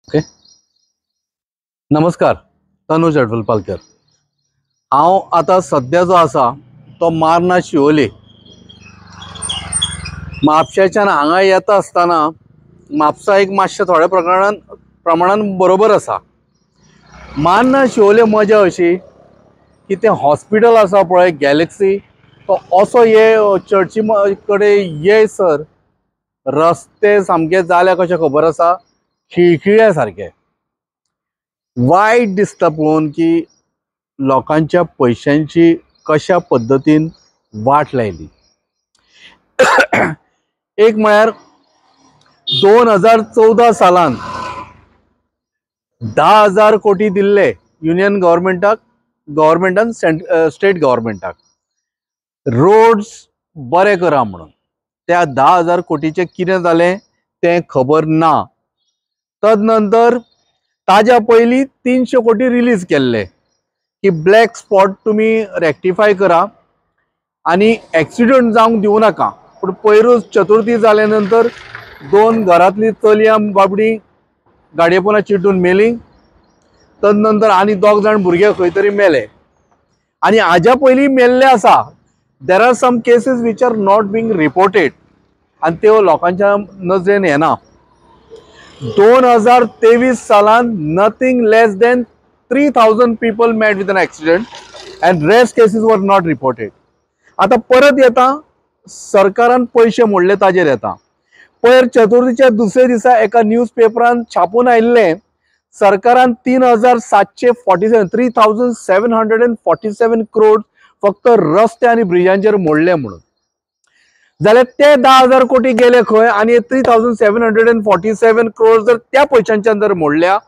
Okay. नमस्कार. तनुज अडवलपालकर. हांव आतां सध्या जो आसा तो मारना शिवोले म्हापशेच्यान हांगा येता आसतना म्हापसा एक मातशें थोड्या प्रमाणान बरोबर आसा. मारना शिवोले मजा अशी की तें हॉस्पिटल आसा पळय गॅलेक्सी तो असो ये चर्ची कडेन येयसर रस्ते सामके जाल्या कशें खबर आसा, खिळखिळ्या सारके. वायट दिसता पळोवन की लोकांच्या पैशांची कशा पद्धतीन वाट लायली. एक म्हळ्यार 2014 सालान 10,000 कोटी दिल्ले युनियन गव्हर्मेंटान स्टेट गव्हर्मेंटाक रोड्स बरे करा म्हणून. त्या 10,000 कोटीचे कितें जालें तें खबर ना. तदनंतर ताज्या पयलीं 300 कोटी रिलीज केल्ले की ब्लॅक स्पॉट तुमी रेक्टिफाय करा आणि एक्सिडेंट जावंक दिवं नाका. पूण पयरूच चतुर्थी जाल्या नंतर 2 घरांतली चलयां बाबडी गाडये पोंदा चिड्डून मेली. तदनंतर आनी 2 जाण भुरगे खंय तरी मेले आनी हाज्या पयलीं मेल्ले आसा. There are some cases which are not being reported आनी त्यो लोकांच्या नजरेन येना. 2023 सालान nothing less than 3,000 people met with an accident and rest cases were not reported. आता परत येता सरकारान पैसे मोडले ताजेर येता. पयर चतुर्थीच्या दुसरे दिसा एका न्यूज पेपरान छापून आयिल्ले सरकारान 3,747 crores फक्त रस्ते आणि ब्रिजांचेर मोडले म्हणून. जाल्यार ते 10,000 कोटी गेले खंय आनी 3,747 crores जर त्या पैशांच्यान जर मोडल्या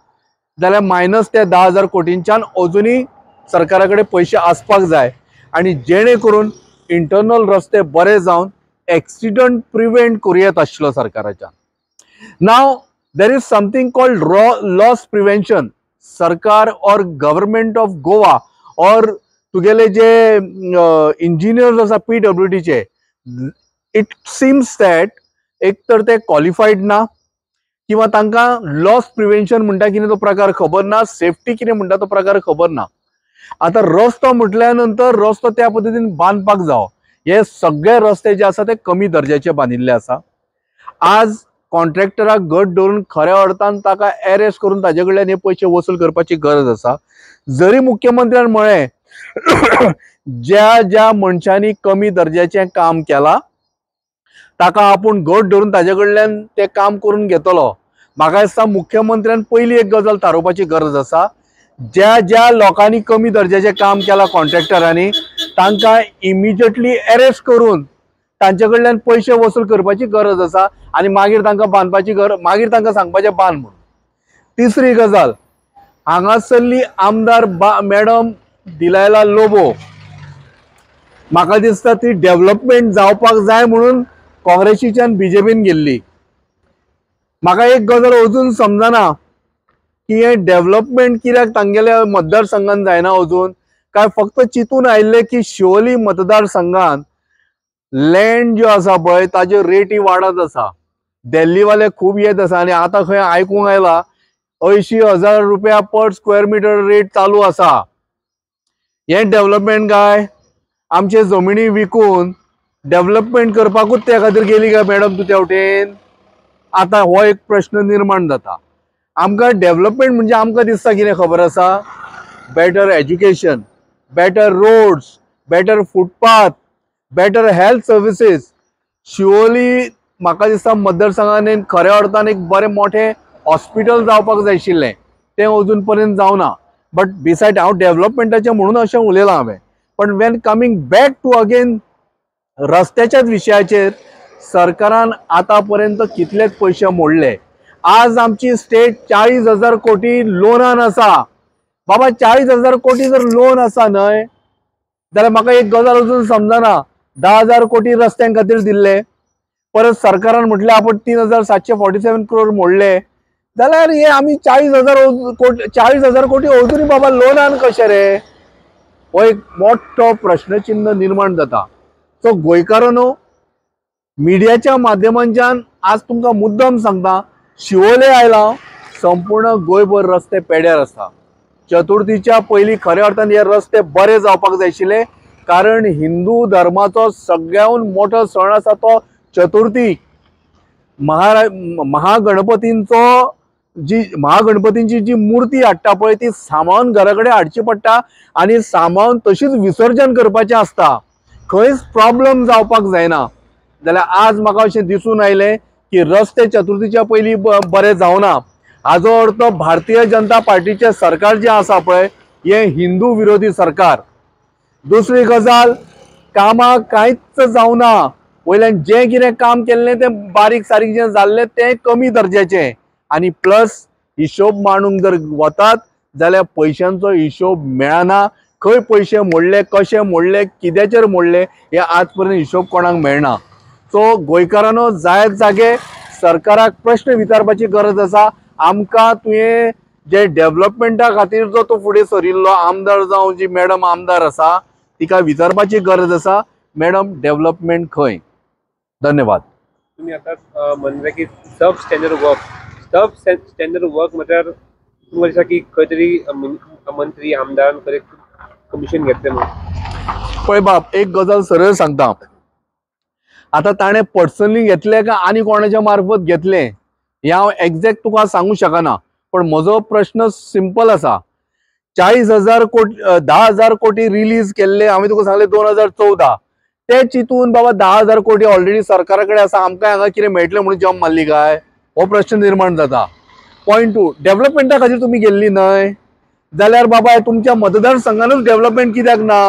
जाल्यार मायनस त्या 10,000 कोटींच्यान अजुनूय सरकाराकडे पैसे आसपाक जाय आणि जेणे करून इंटरनल रस्ते बरे जावन एक्सिडेंट प्रिव्हेंट करूं येता आशिल्लो सरकाराच्या. Now there is something called loss prevention. सरकार और गव्हर्नमेंट ऑफ गोवा और तुगेले जे इंजिनियर्स आसा PWDचे, इट सीम्स दॅट एक तर ते क्वॉलिफाईड ना किंवा तांकां लॉस प्रिव्हेंशन म्हणटा कितें तो प्रकार खबर ना, सेफ्टी कितें म्हणटा तो प्रकार खबर ना. आता रस्तो म्हटल्या नंतर रस्तो त्या पद्धतीन बांदपाक जावो. हे सगळे रस्ते जे आसा ते कमी दर्जाचे बांदिल्ले आसा. आज कॉन्ट्रॅक्टराक घट धरून खऱ्या अर्थान ताका अरेस्ट करून ताजे कडल्यान हे पैसे वसूल करपाची गरज आसा. जरी मुख्यमंत्र्यान म्हळें ज्या ज्या मनशांनी कमी दर्जाचें काम केलां ताका आपूण घट धरून ताजे कडल्यान ते काम करून घेतलो. म्हाका दिसता मुख्यमंत्र्यान पयली एक गजाल थारोवपाची गरज आसा. ज्या ज्या लोकांनी कमी दर्जाचें काम केलां कॉन्ट्रॅक्टरांनी तांकां इमिजिएटली अरेस्ट करून तांचे कडल्यान पैसे वसूल करपाची गरज आसा आनी मागीर तांकां बांदपाची मागीर तांकां सांगपाचें बांद म्हणून. तिसरी गजाल, हांगासरली आमदार मॅडम दिलायला लोबो, म्हाका दिसता ती डेव्हलपमेंट जावपाक जाय म्हणून काँग्रेसीच्यान BJPन गेल्ली. म्हाका एक गजाल अजून समजना की हे डेव्हलपमेंट कित्याक तांगेल्या मतदारसंघान जायना अजून, काय फक्त चिंतून आयिल्ले की शिवोली मतदारसंघात लँड ज्यो आसा पळय ताज्यो रेटी वाडत आसा. दिल्लीवाले खूब येत आसा आनी आतां खंय आयकूंक आयला 80,000 रुपया पर स्क्वेअर मिटर रेट चालू आसा. हे डेव्हलपमेंट काय? आमचे जमिनी विकून डेव्हलपमेंट करपाकूच त्या खातीर गेली काय मॅडम तूं त्या वटेन? आता हो एक प्रश्न निर्माण जाता. आमकां डेव्हलपमेंट म्हणजे आमकां दिसता कितें खबर आसा? Better education, better roads, better footpath, better health services. Siolim म्हाका दिसता मतदारसंघान खऱ्या अर्थान एक बरें मोठें हॉस्पिटल जावपाक जाय आशिल्लें, तें अजून पर्यंत जावना. बट बिसायड हांव डेव्हलपमेंटाचें म्हणून अशें उलयलां हांवें. पण when coming back to again रस्त्याच्याच विशयाचेर सरकारान आतापर्यंत कितलेच पैसे मोडले. आज आमची स्टेट 40,000 कोटी लोनान आसा. बाबा 40,000 कोटी जर लोन आसा न्हय जाल्यार म्हाका एक गजाल अजून समजना. 10,000 कोटी रस्त्यां खातीर दिल्ले, परत सरकारान म्हटलें आपण 3,747 crore मोडले, जाल्यार हे आमी 40,000 कोटी अजूनय बाबा लोनान कशें रे? हो एक मोठो प्रश्नचिन्ह निर्माण जाता. सो गोंयकारांनो, मिडियाच्या माध्यमांच्यान आज तुमकां मुद्दम सांगता, शिवोले आयला, संपूर्ण गोंयभर रस्ते पेड्यार आसा। चतुर्थीच्या पयलीं खऱ्या अर्थान हे रस्ते बरे जावपाक जाय आशिल्ले, कारण हिंदू धर्माचो सगळ्याहून मोठो सण आसा तो चतुर्थी। महागणपतींची जी मूर्ती हाडटा पळय ती सांबाळून घरा कडेन हाडची पडटा आनी सांबाळून तशीच विसर्जन करपाचें आसता। खंयच प्रॉब्लेम जावपाक जायना। जाल्यार आज म्हाका अशें दिसून आयलें की रस्ते चतुर्थीच्या पयलीं बरे जावना। हाजो अर्थ भारतीय जनता पार्टीचे सरकार जे आसा पळय हे हिंदू विरोधी सरकार। दुसरी गजाल, कामां कांयच जावना। वयल्यान जें कितें काम केल्लें तें बारीक सारीक जें जाल्लें तें कमी दर्जाचें, आनी प्लस हिशोब मांडूंक जर वतात जाल्यार पयशांचो हिशोब मेळना। खंय पयशे मोडले, कशे मोडले, कित्याचेर मोडले हे आज पर्यंत हिशोब कोणाक मेळना। सो गोंयकारांनो, जायत जागे सरकाराक प्रश्न विचारपाची गरज आसा। आमकां तुवें जे डेव्हलपमेंटा खातीर जो तो फुडें सरिल्लो आमदार जावं जी मॅडम आमदार आसा तिका विचारपाची गरज आसा, मॅडम डेव्हलपमेंट खंय? धन्यवाद। तुम्ही आता म्हणले की सब स्टँडर्ड वर्क म्हटल्यार तुमकां दिसता की खंय तरी मंत्री आमदारान खंय कमिशन घेतलें म्हणून? पळय बाब, एक गजाल सरळ सांगता, आता ताणें पर्सनली घेतले काय आनी कोणाच्या मार्फत घेतले हे हांव एक्झॅक्ट तुका सांगू शकना, पण म्हजो प्रश्न सिंपल आसा। 40,000 कोटी 10,000 कोटी रिलीज केल्ले, हांवें तुका सांगले 2014, ते चितून बाबा 10,000 कोटी ऑलरेडी सरकारा कडेन आसा, आमकां हांगा कितें मेळटलें म्हणून जॉब मारली काय? हो प्रश्न निर्माण जाता। पॉयंट 2, डेव्हलपमेंटा खातीर तुमी गेल्ली न्हय जाल्यार बाबा तुमच्या मतदारसंघानूच डेव्हलपमेंट कित्याक ना?